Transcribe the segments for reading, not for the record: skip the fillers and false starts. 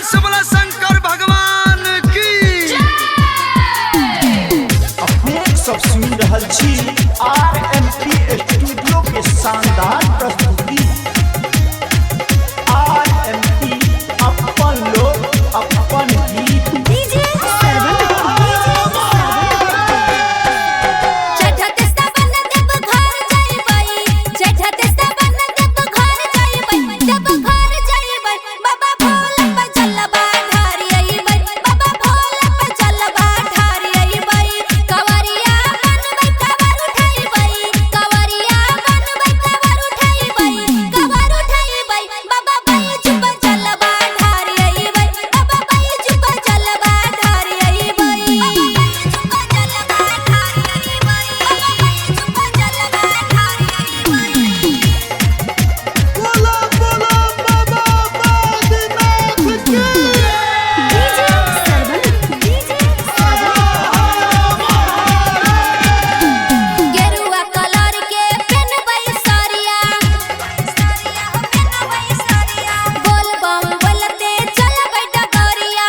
से बोला शंकर भगवान की। अपने सब सुन रहल छी RMP स्टूडियो के शानदार प्रस्तुति। RMP अपन लोग अपन गीत। डीजे सरवन चढ़त सबन देव घर जाइबै, चढ़त सबन देव घर जाइबै, देव घर जाइबै, बाबा भोला पर जलवा ढारी अइबै, बाबा भोला पर जलवा ढारी अइबै, कवरिया बनबै कवर उठैबै, कवरिया बनबै कवर उठैबै, कवर उठैबै, बाबा बैजू पर जलवा ढारी अइबै, बाबा बैजू पर जलवा ढारी अइबै, बाबा बैजू पर जलवा ढारी अइबै, बाबा बैजू पर जलवा ढारी अइबै। बोला बोला बाबा बैद्यनाथ की। डीजे सरवन गेरुआ कलर के पेनबै साड़िया, बोल बम बोलते चलबै डगरिया,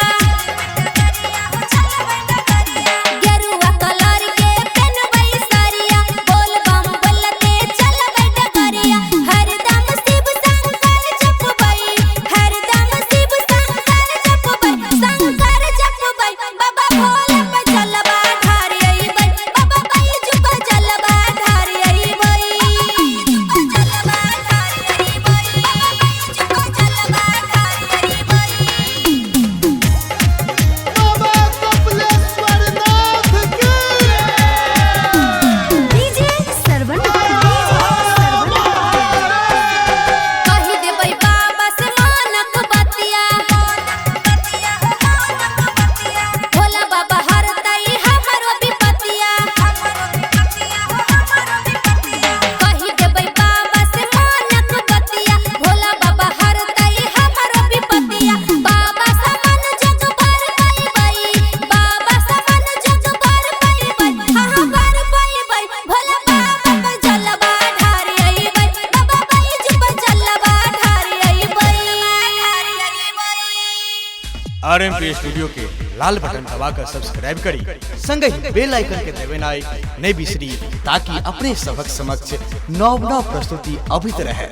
गेरुआ कलर के पेनबै साड़िया, बोल बम बोलते चलबै डगरिया, हरदम शिव शंकर जपबै, हरदम शिव शंकर जपबै, शंकर जपबै, बाबा भोला पर जलवा ढारी अइबै, बाबा बैजू पर जलवा ढारी अइबै, जलवा ढारी अइबै, बाबा बैजू पर जलवा ढारी अइबै। बाबा कपिलेश्वरनाथ की। डीजे सरवन कहि देबै बाबा से मानक बतिया, भोला बाबा हरतै हमरो विपतिया, कहि देबै बाबा से मानक बतिया, भोला बाबा हरतै हमरो विपतिया, बाबा समन जग भर पैबै, बाबा समन जग भर पैबै, हाँ भर पैबै, भोला बाबा पर जलवा ढारी अइबै, बाबा बैजू पर जलवा ढारी अइबै। RMP स्टूडियो के लाल बटन दबाकर सब्सक्राइब करी, संगे ही बेल आइकन के दबानाइ नहीं बिसरी, ताकि अपने सबक समक्ष नव प्रस्तुति अभित रहे।